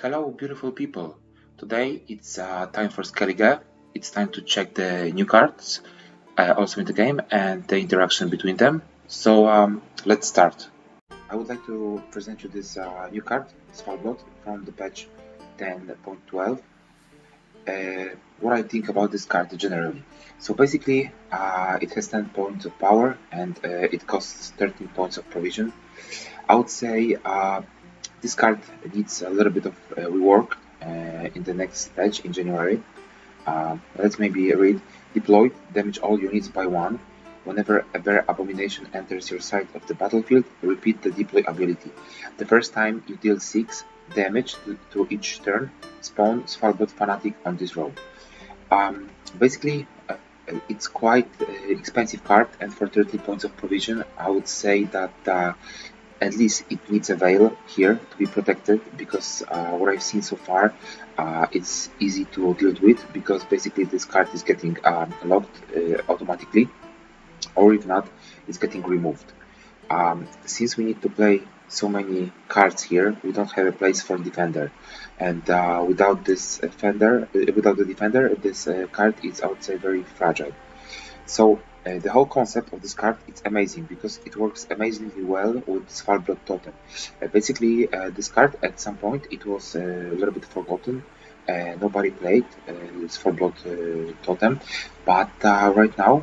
Hello, beautiful people. Today it's time for SKELLIGE. It's time to check the new cards, also in the game, and the interaction between them. So let's start. I would like to present you this new card, Svalblod, from the patch 10.12. What I think about this card generally. So basically, it has 10 points of power and it costs 13 points of provision. I would say this card needs a little bit of rework in the next patch in January. Let's maybe read. Deploy, damage all units by 1. Whenever a bear abomination enters your side of the battlefield, repeat the deploy ability. The first time you deal 6 damage to each turn, spawn Svalblod Fanatic on this row. Basically, it's quite expensive card, and for 30 points of provision, I would say that at least it needs a veil here to be protected, because what I've seen so far, it's easy to deal with, because basically this card is getting locked automatically, or if not, it's getting removed. Since we need to play so many cards here, we don't have a place for defender, and without this defender, this card is, I would say, very fragile. So the whole concept of this card is amazing, because it works amazingly well with Svalblod Totem. Basically, this card at some point it was a little bit forgotten. Nobody played Svalblod Totem, but right now,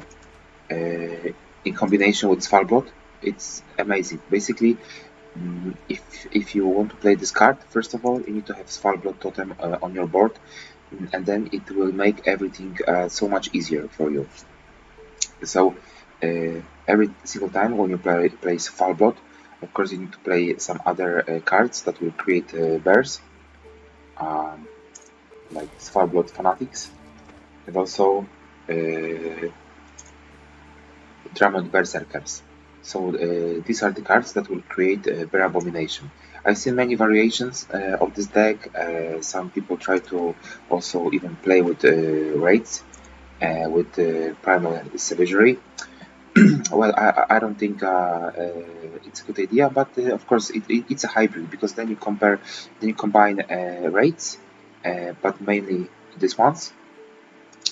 in combination with Svalblod, it's amazing. Basically, if you want to play this card, first of all, you need to have Svalblod Totem on your board, and then it will make everything so much easier for you. So every single time when you play Svalblod, of course you need to play some other cards that will create bears, like Svalblod Fanatics, and also Drummond Berserkers. So these are the cards that will create Bear Abomination. I've seen many variations of this deck. Some people try to also even play with raids, with Primal Savagery. Well, I don't think it's a good idea, but of course it's a hybrid, because then you combine raids, but mainly these ones,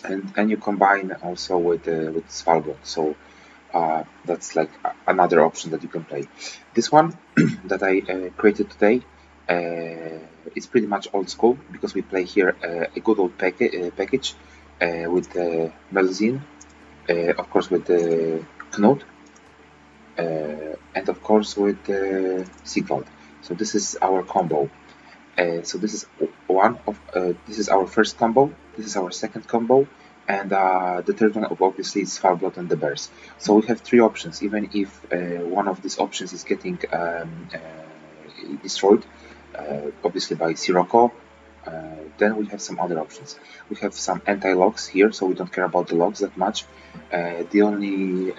and you combine also with Svalbard. So that's like another option that you can play. This one that I created today is pretty much old school, because we play here a good old package with Melusine, of course with Knut, and of course with Sigvald. So this is our combo. So this is this is our first combo. This is our second combo, and the third one obviously is Svalblod and the Bears. So we have 3 options. Even if one of these options is getting destroyed, obviously by Sirocco, then we have some other options. We have some anti-locks here, so we don't care about the locks that much. The only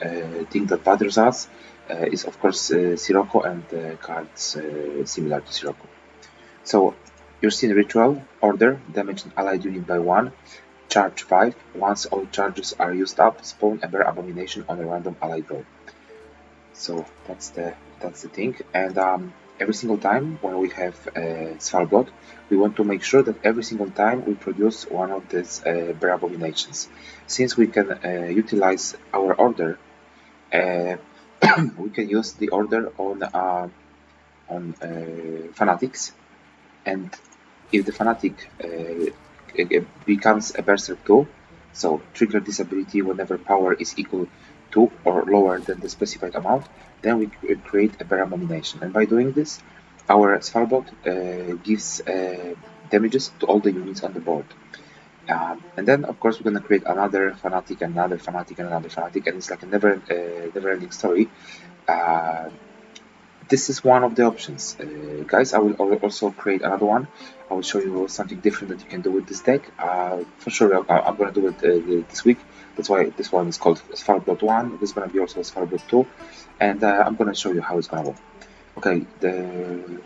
thing that bothers us is, of course, Sirocco and cards similar to Sirocco. So, Ursine Ritual, order, damage an allied unit by 1, charge 5. Once all charges are used up, spawn a Bear Abomination on a random allied row. So that's the thing. And every single time when we have Svalblod, we want to make sure that every single time we produce one of these Bear Abominations. Since we can utilize our order, we can use the order on Fanatics, and if the Fanatic becomes a Berserk 2, so trigger this ability whenever power is equal to or lower than the specified amount, then we create a Bear Abomination. And by doing this, our Svalblod gives damages to all the units on the board. And then, of course, we're going to create another Fanatic, another Fanatic, and another Fanatic, and it's like a never-ending story. This is one of the options. Guys, I will also create another one. I will show you something different that you can do with this deck. For sure, I'm going to do it this week. That's why this one is called Svalblod 1. This is going to be also Svalblod 2. And I'm going to show you how it's going to go. Okay, then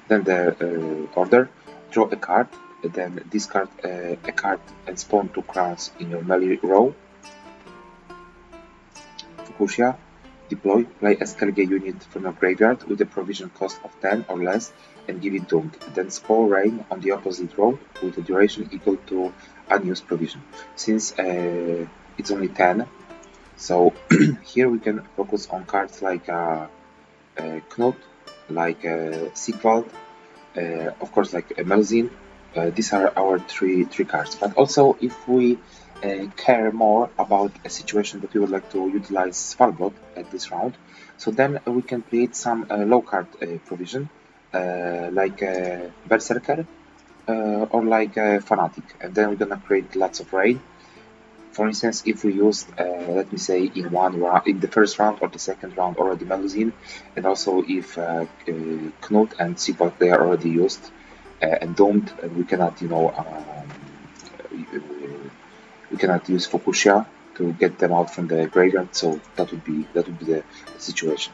the order. Draw a card, then discard a card and spawn 2 crowns in your melee row. Fukushia. Deploy, play a Skellige unit from your graveyard with a provision cost of 10 or less and give it doomed. Then spore rain on the opposite row with a duration equal to unused provision. Since it's only 10, so here we can focus on cards like Knut, like Sigvald, of course like Melusine. These are our three cards. But also if we care more about a situation that we would like to utilize Svalblod at this round, so then we can create some low card provision like Berserker or like Fanatic, and then we're gonna create lots of rain. For instance, if we used, let me say, in the first round or the second round already Melusine, and also if Knut and Sigvald they are already used and doomed, and we cannot, we cannot use Fukushia to get them out from the graveyard. So that would be the situation.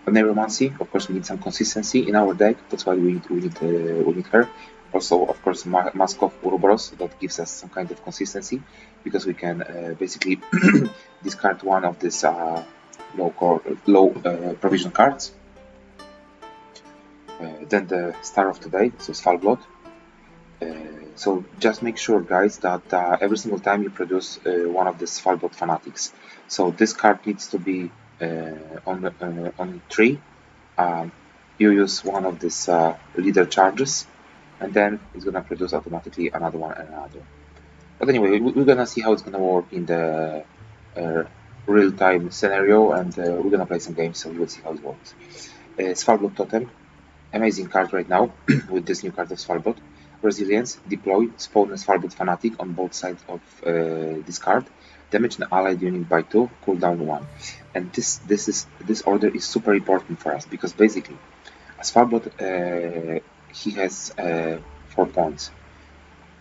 On Neuromancy, of course, we need some consistency in our deck. That's why we need her. Also, of course, Mask of Ouroboros, that gives us some kind of consistency because we can basically discard one of these low provision cards. Then the star of today, so Svalblod. So just make sure, guys, that every single time you produce one of the Svalblod Fanatics. So this card needs to be on 3. You use one of these leader charges, and then it's gonna produce automatically another one and another. But anyway, we're gonna see how it's gonna work in the real-time scenario, and we're gonna play some games, so we will see how it works. Svalblod Totem, amazing card right now with this new card of Svalblod. Resilience, deploy, spawn a Svalblod Fanatic on both sides of this card. Damage an allied unit by 2, cooldown 1. And this order is super important for us because basically, Svalblod he has 4 points.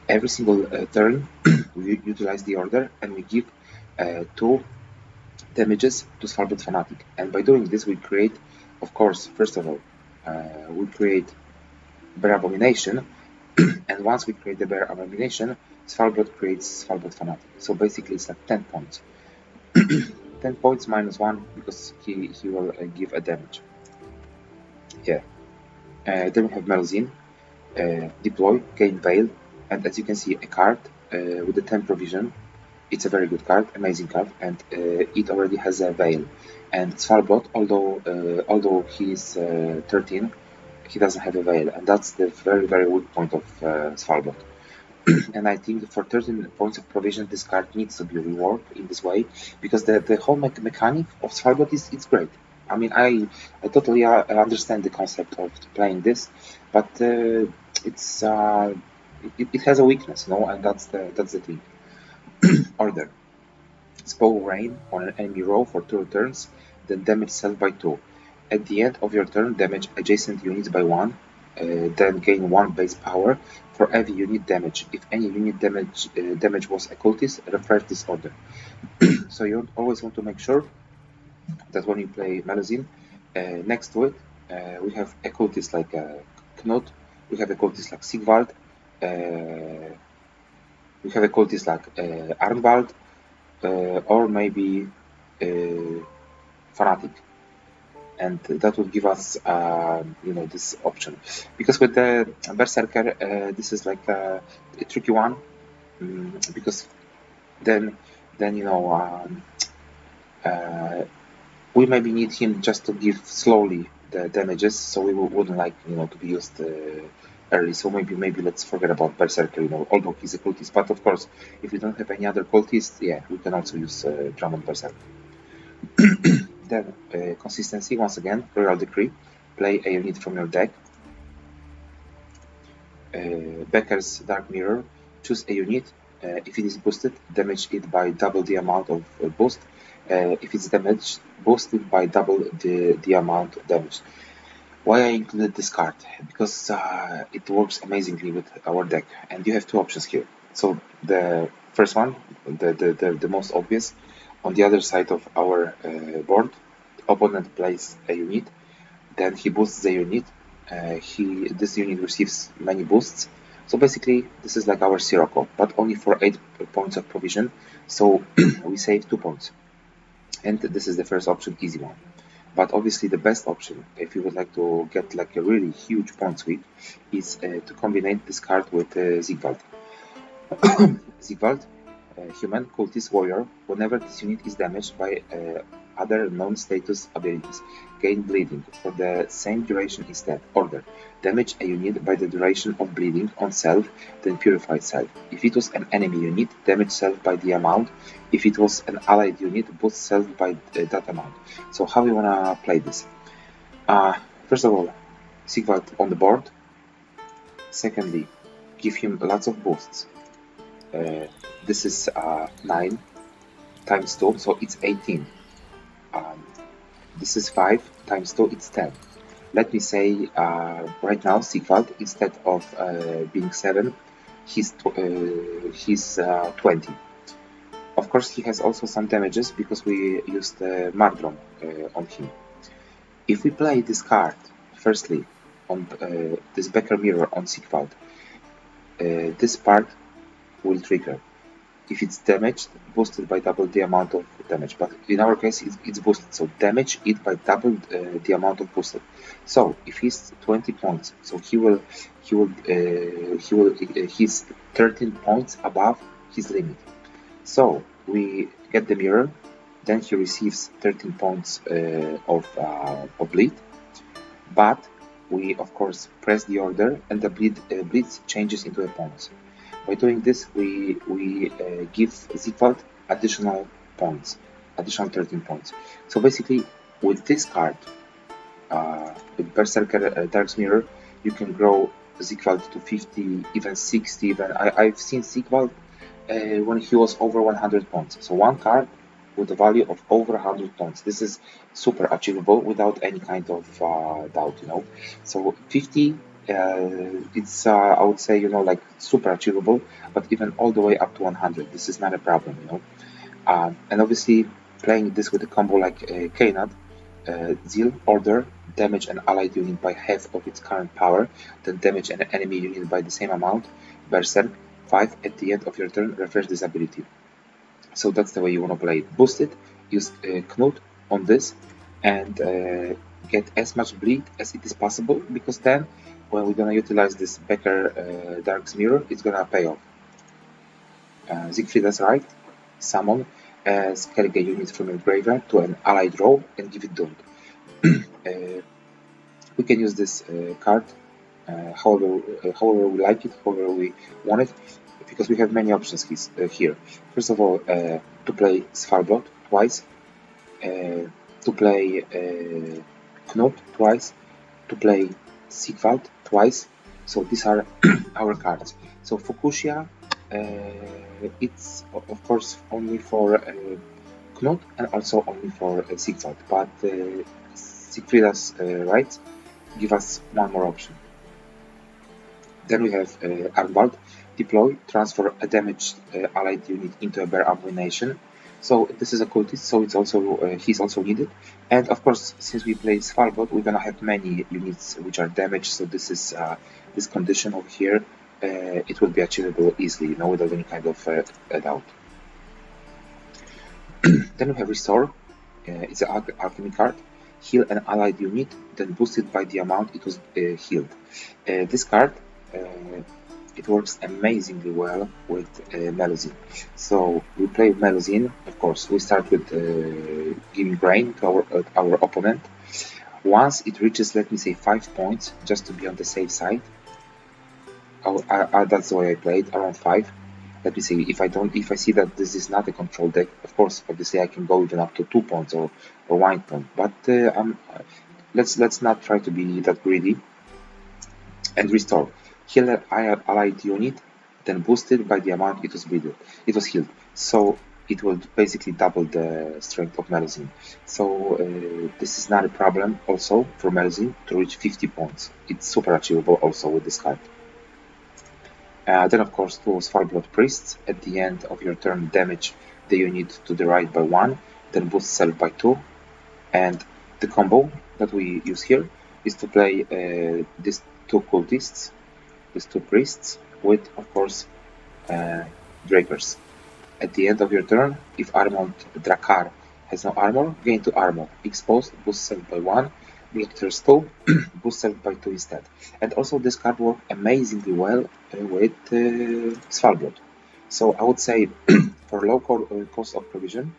Every single turn we utilize the order and we give 2 damages to Svalblod Fanatic. And by doing this, we create, of course, first of all, we create Bear Abomination. And once we create the Bear Abomination, Svalblod creates Svalblod Fanatic. So basically, it's like 10 points. 10 points minus 1 because he will give a damage. Yeah. Then we have Melusine, deploy, gain Veil, and as you can see, a card with the 10 provision. It's a very good card, amazing card, and it already has a Veil. And Svalblod, although he's 13, he doesn't have a Veil, and that's the very, very weak point of Svalblod. And I think for 13 points of provision, this card needs to be reworked in this way, because the whole mechanic of Svalblod is great. I mean, I totally understand the concept of playing this, but it's it has a weakness, and that's the thing. Order: Spell Rain on an enemy row for 2 turns, then damage self by 2. At the end of your turn, damage adjacent units by 1, then gain 1 base power for every unit damage. If any unit damage was occultist, refer this order. So you always want to make sure that when you play Melusine, next to it, we have occultists like Knut, we have occultists like Sigvald, we have occultists like Arnvald, or maybe Fanatic. And that would give us, this option. Because with the Berserker, this is like a tricky one, because then we maybe need him just to give slowly the damages, so we wouldn't like to be used early. So maybe let's forget about Berserker, although he's a cultist. But of course, if we don't have any other cultists, yeah, we can also use Drummond Berserker. Then consistency, once again, Royal Decree, play a unit from your deck. Becker's Dark Mirror, choose a unit. If it is boosted, damage it by double the amount of boost. If it's damaged, boost it by double the amount of damage. Why I included this card? Because it works amazingly with our deck, and you have 2 options here. So the first one, the most obvious, on the other side of our board, the opponent plays a unit, then he boosts the unit. This unit receives many boosts. So basically, this is like our Sirocco, but only for 8 points of provision. So we save 2 points. And this is the first option, easy one. But obviously the best option, if you would like to get like a really huge point sweep, is to combine this card with Sigvald. Sigvald, human cultist warrior. Whenever this unit is damaged by other non-status abilities, gain bleeding for the same duration instead. Order: damage a unit by the duration of bleeding on self, then purify self. If it was an enemy unit, damage self by the amount. If it was an allied unit, boost self by that amount. So how we wanna play this? First of all, Sigvald on the board. Secondly, give him lots of boosts. This is 9 times 2, so it's 18. This is 5 times 2, it's 10. Let me say right now Sigvald, instead of being 7, he's 20. Of course, he has also some damages because we used Mardron on him. If we play this card, firstly, on this Becker Mirror on Sigvald, this part will trigger. If it's damaged, boosted by double the amount of damage. But in our case, it's boosted, so damage it by double the amount of boosted. So if he's 20 points, so he's 13 points above his limit. So we get the mirror, then he receives 13 points of bleed. But we of course press the order, and the bleed changes into a point. By doing this, we give Sigvald additional points, additional 13 points. So basically, with this card, with Berserker Dark Mirror, you can grow Sigvald to 50, even 60. Even I've seen Sigvald when he was over 100 points. So one card with a value of over 100 points. This is super achievable without any kind of doubt, you know. So 50. It's I would say, you know, like super achievable, but even all the way up to 100, this is not a problem, you know. And obviously playing this with a combo like Knut, Zeal, order, damage an allied unit by half of its current power, then damage an enemy unit by the same amount. Berserk 5 at the end of your turn, refresh this ability. So that's the way you want to play it. Boost it, use Knut on this, and get as much bleed as it is possible, because then when we're gonna utilize this Becker Dark's Mirror, it's gonna pay off. Siegfried's Right, summon a Skellige unit from your graveyard to an allied row and give it Doomed. We can use this card however we like it, however we want it, because we have many options here. First of all, to play Svalblod twice, to play Knut twice, to play Sigvald twice. So these are our cards. So Fukushia, it's of course only for Knut and also only for Sigvald, but Siegfried's Right give us one more option. Then we have Armbald, deploy, transfer a damaged allied unit into a bear abomination. So this is a cultist, so it's also he's also needed. And of course, since we play Svalblod, we're gonna have many units which are damaged. So this is this condition over here. It will be achievable easily, you know, without any kind of doubt. Then we have Restore. It's an alchemy card. Heal an allied unit, then boost it by the amount it was healed. This card, it works amazingly well with Melusine. So we play Melusine. Of course, we start with giving brain to our opponent. Once it reaches, let me say, 5 points, just to be on the safe side. That's the way I played, around 5. Let me see, if I see that this is not a control deck, of course, obviously I can go even up to 2 points or 1 point. But let's not try to be that greedy. And Restore. Heal an allied unit, then boost it by the amount it was healed. So it will basically double the strength of Melusine. So this is not a problem also for Melusine to reach 50 points. It's super achievable also with this card. Then of course, 2 Svalblod Priests. At the end of your turn, damage the unit to the right by 1, then boost self by 2. And the combo that we use here is to play these 2 cultists, these 2 priests, with of course Drakers. At the end of your turn, if Armand Drakar has no armor, gain 2 armor. Exposed, boost 7 by 1. Glitters 2, boost 7 by 2 instead. And also this card works amazingly well with Svalblod. So I would say for low cost of provision,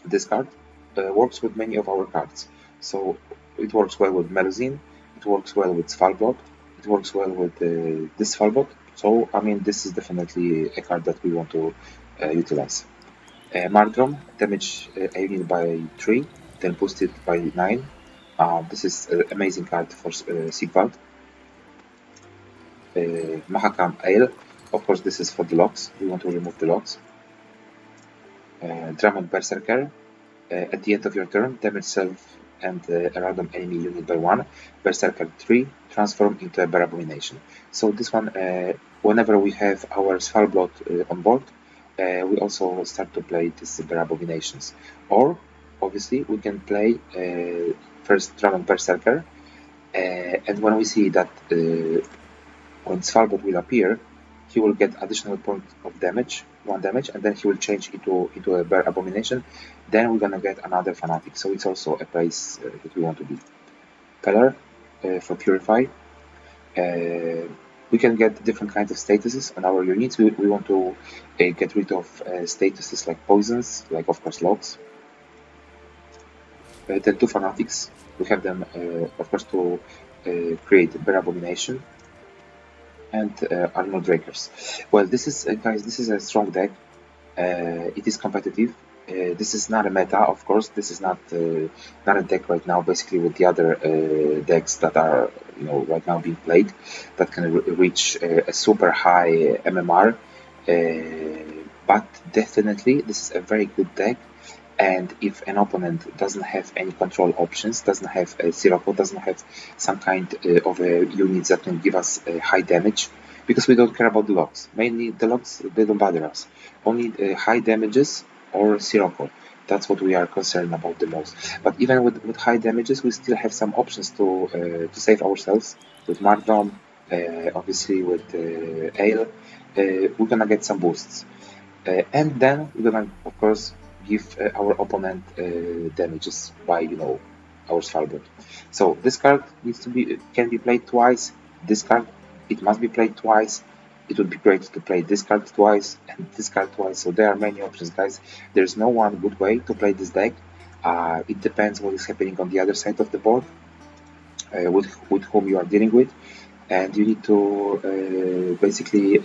this card works with many of our cards. So it works well with Melusine, it works well with Svalblod, it works well with this Svalblod. So I mean, this is definitely a card that we want to utilize. Markdrom, damage a unit by 3, then boosted by 9. This is an amazing card for Sigvald. Mahakam Ale, of course this is for the locks, we want to remove the locks. Drummond Berserker, at the end of your turn, damage self and a random enemy unit by 1. Berserker 3, transform into a Bear Abomination. So this one, whenever we have our Svalblod on board, we also start to play these Bear Abominations. Or, obviously, we can play first Drummond Berserker, and when we see that when Svalblod will appear, he will get additional point of damage, 1 damage, and then he will change into a Bear Abomination. Then we're gonna get another Fanatic, so it's also a place that we want to be. Peller for Purify. We can get different kinds of statuses on our units. We want to get rid of statuses like poisons, like of course locks. Then 2 Fanatics. We have them, of course, to create Bear Abomination and Armor Breakers. Well, this is guys, this is a strong deck. It is competitive. This is not a meta, of course. This is not a deck right now. Basically, with the other decks that are right now being played, that can reach a super high MMR. But definitely, this is a very good deck. And if an opponent doesn't have any control options, doesn't have a Sirocco, doesn't have some kind of units that can give us high damage, because we don't care about the locks. Mainly the locks, they don't bother us. Only high damages or Sirocco. That's what we are concerned about the most. But even with high damages, we still have some options to save ourselves. With Markdom, obviously with Ale, we're gonna get some boosts. And then we're gonna, of course, give our opponent damages by our Svalblod. So this card can be played twice. This card, it must be played twice. It would be great to play this card twice and this card twice. So there are many options, guys. There's no one good way to play this deck. It depends what is happening on the other side of the board, with whom you are dealing with, and you need to basically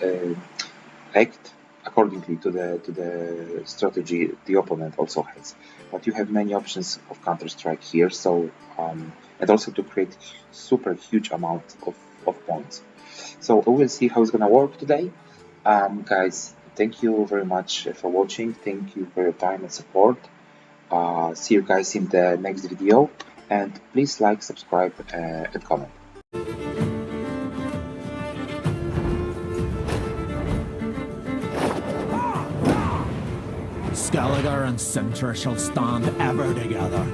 act accordingly to the strategy the opponent also has. But you have many options of Counter-Strike here, so and also to create super huge amount of points. So we will see how it's gonna work today. Guys, thank you very much for watching. Thank you for your time and support. See you guys in the next video, and please like, subscribe, and comment. Skellige and Sintra shall stand ever together.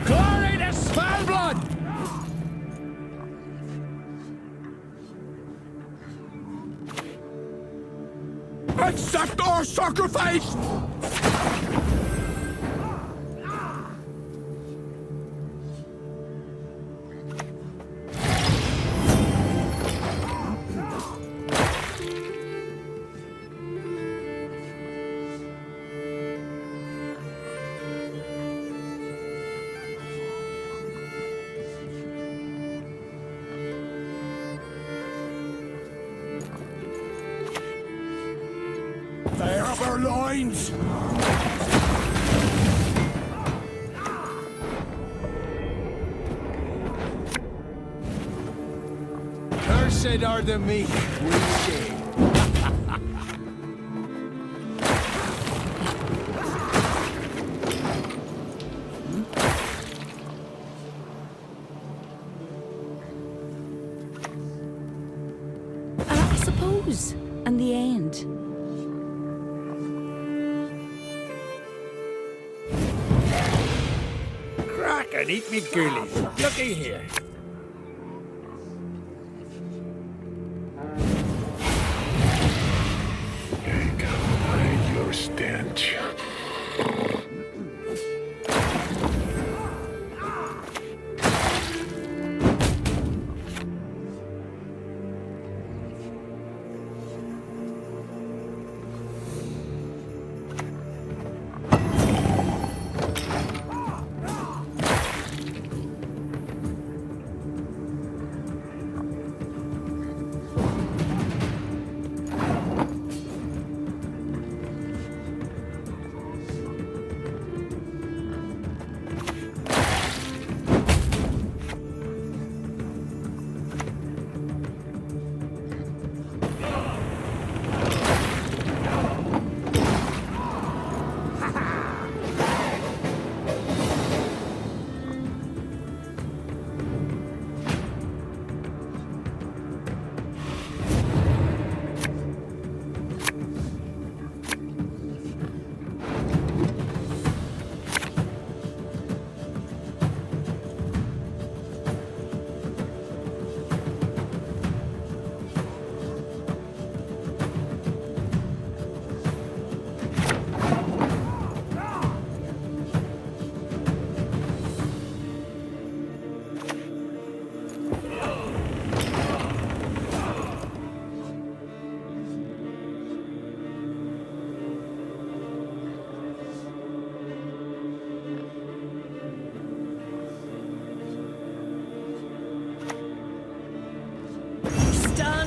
Glory to Svalblod! Accept our sacrifice! Fire up our loins! Cursed are the meek, we say. I suppose, and the end. Crack and eat me ghoulies. Looky here. I can hide your stench.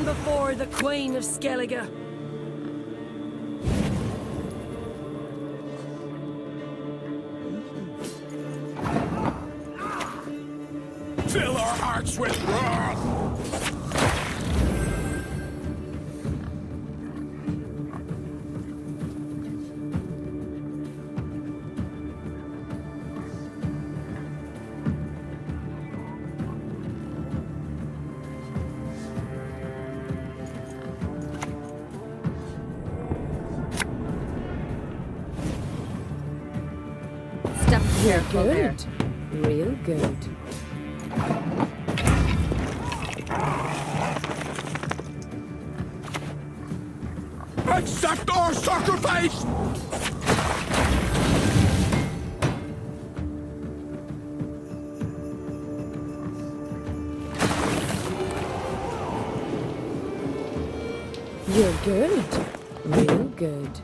Before the Queen of Skellige. Fill our hearts with wrath! Step You're careful there. good. Real good. Accept our sacrifice! You're good. Real good.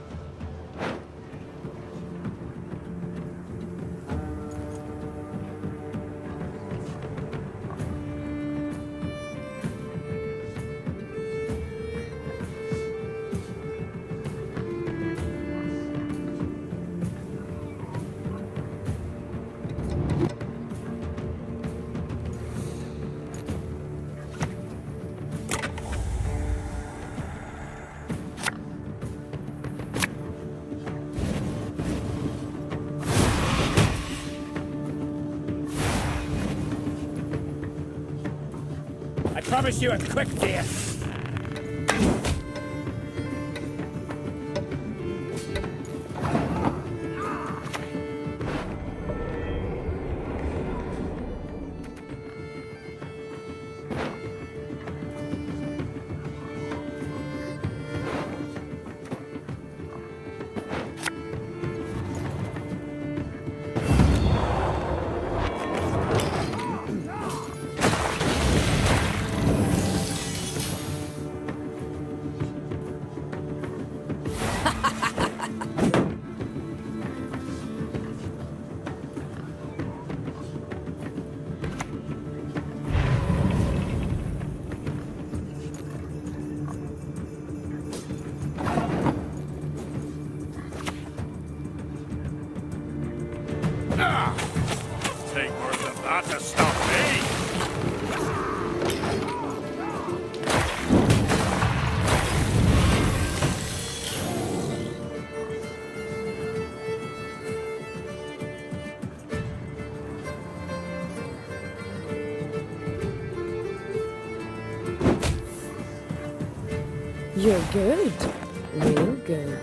I promise you a quick death. You're good. Real good.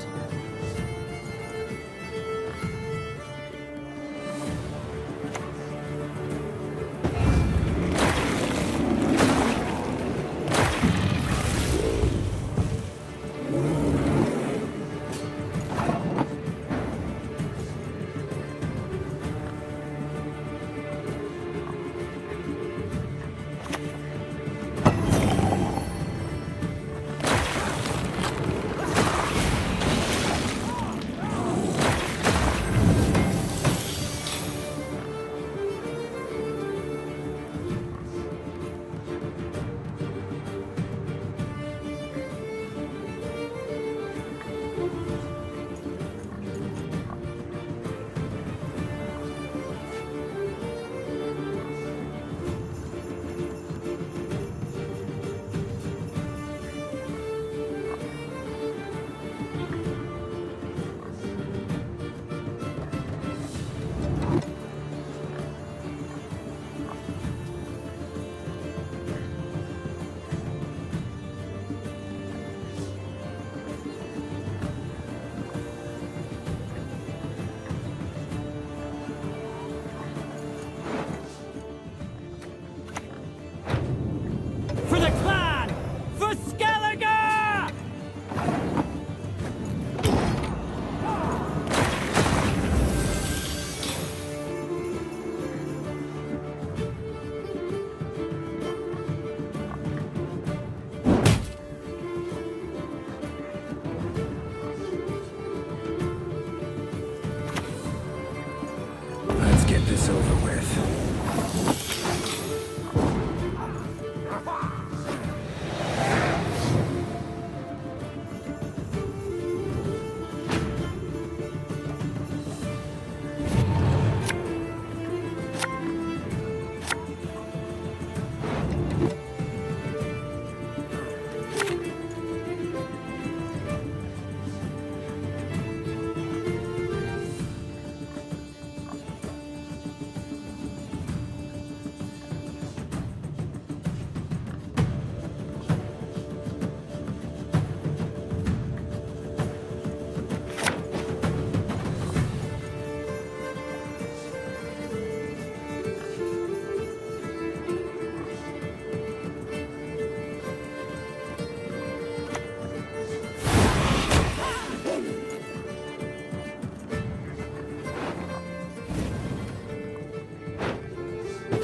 For the clan! For Skellige! Let's get this over with.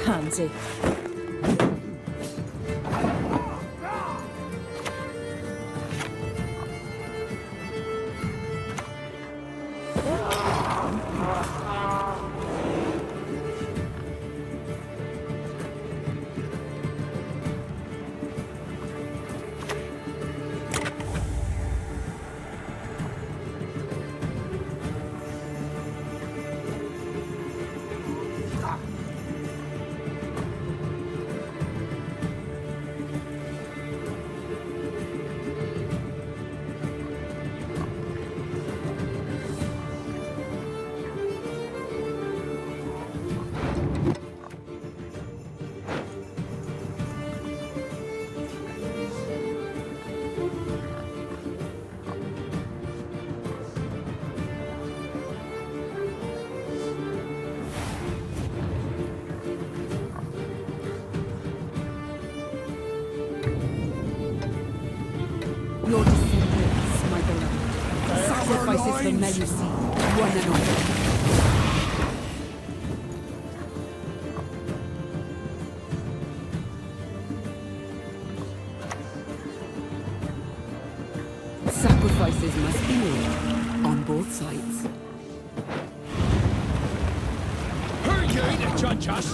Pansy. Your descendants, my beloved. Sacrifices for Melusine, one and all. Sacrifices must be made on both sides. Who are you to judge us?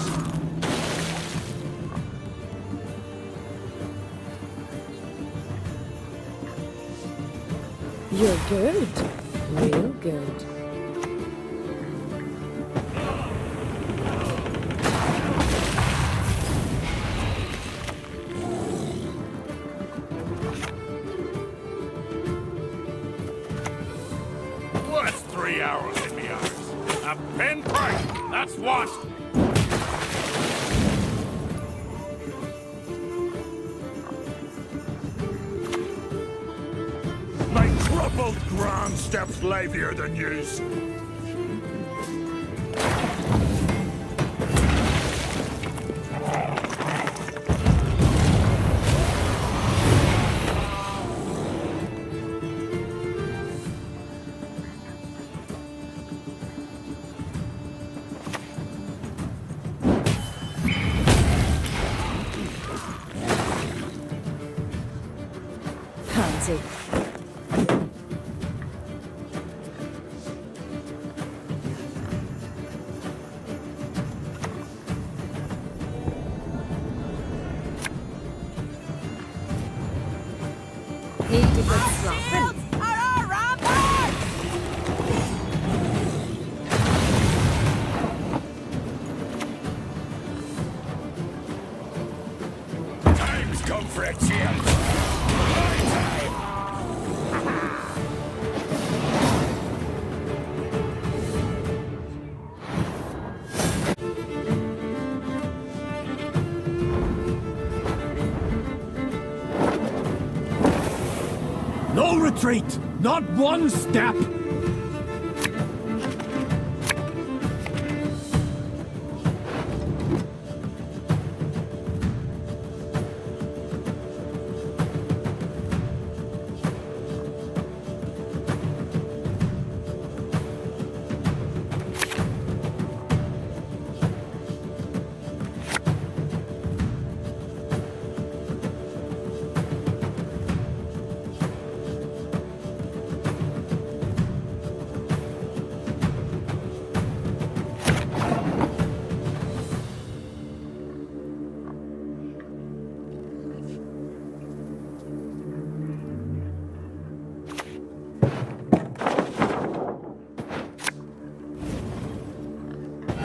You're good. Real good. What's 3 hours in me eyes? A pinprick, that's what! both grand steps livelier than yous. Pansy. Need to go slapping. Time's come for a change. My time. No retreat! Not one step!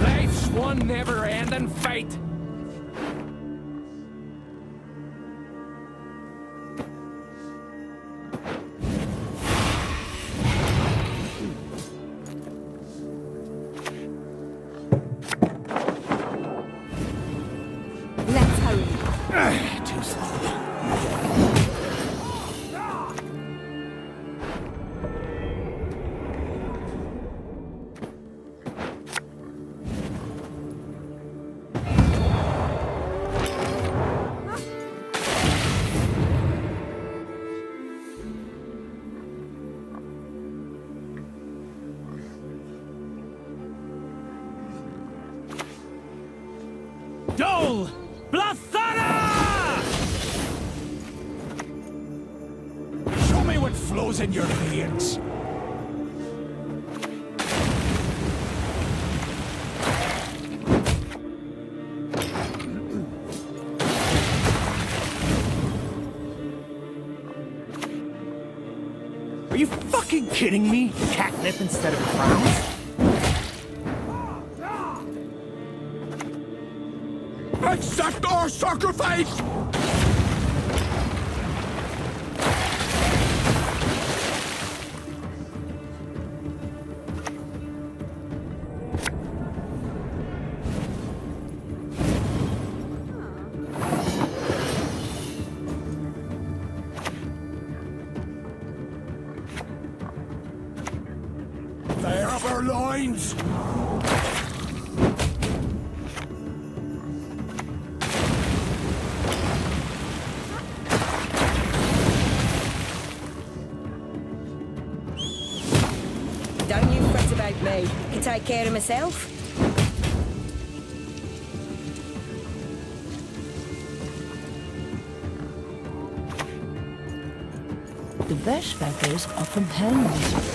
Life's one never-ending fight. Let's hurry. Too slow. Dole! Blathana! Show me what flows in your veins. Are you fucking kidding me? Catnip instead of crowns? Accept our sacrifice! Fire up our loins! Don't you fret about me. I can take care of myself. The bushwhackers are from Helmut.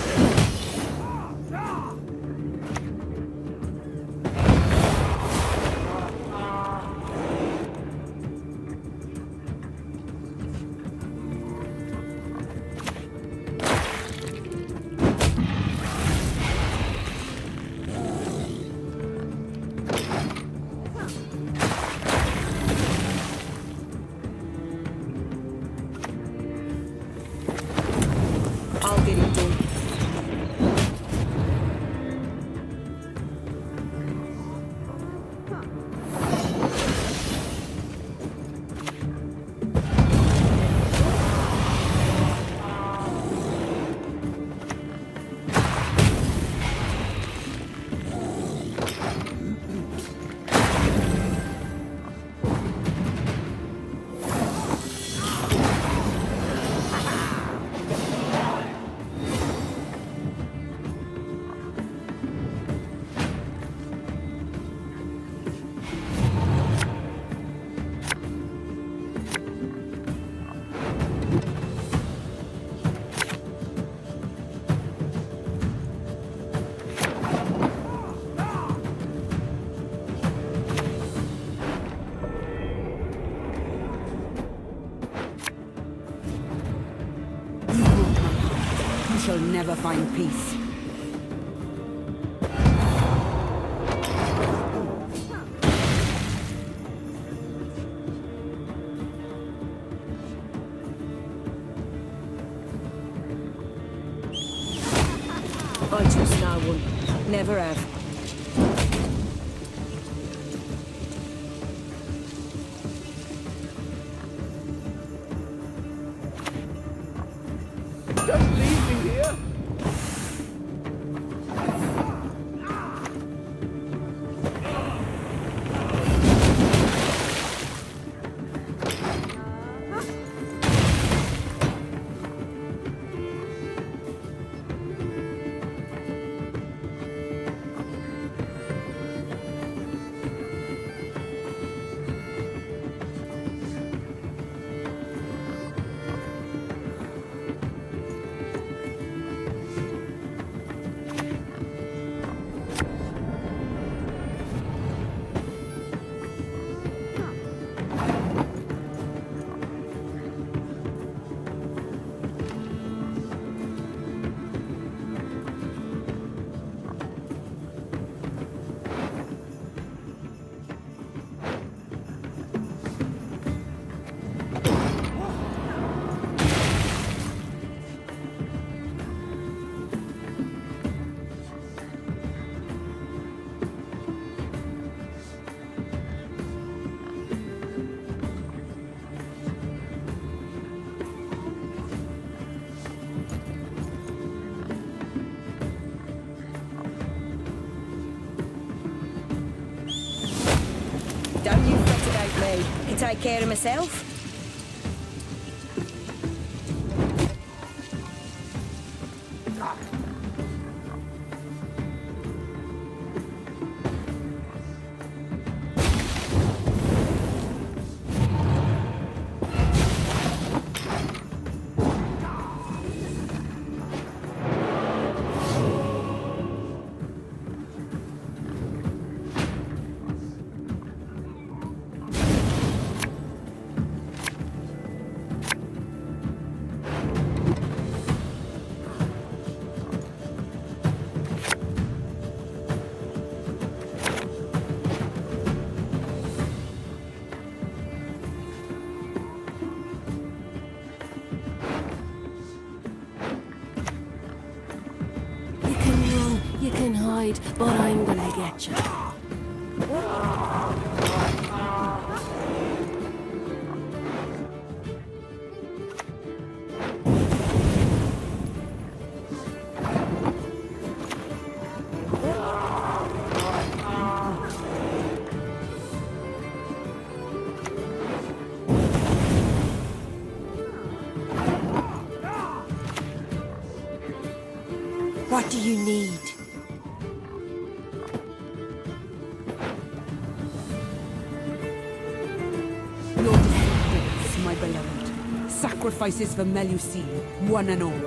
I'll get it done. shall never find peace. I trust no one. Never have. Don't leave me here! Don't you fret about me. Can take care of myself. You can run, you can hide, but I'm gonna get you. What do you need? Your descendants, my beloved. Sacrifices for Melusine, one and all.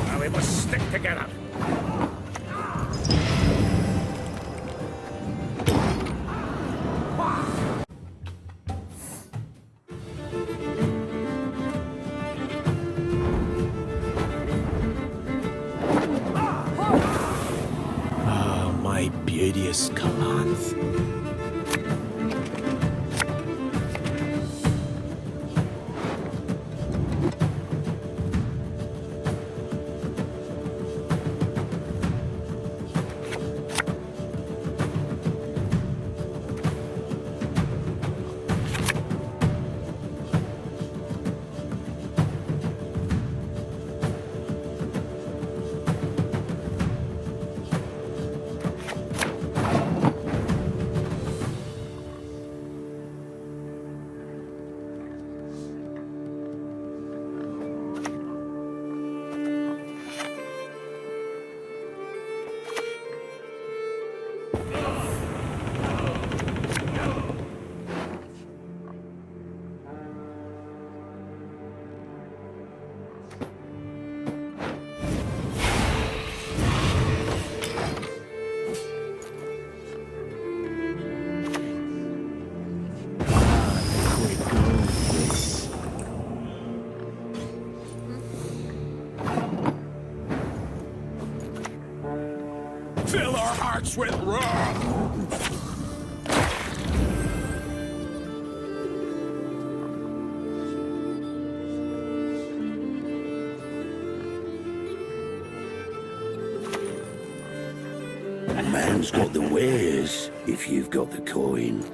Now we must stick together. Ah, my beauteous Calanth. marks with wrath! Man's got the wares, if you've got the coin.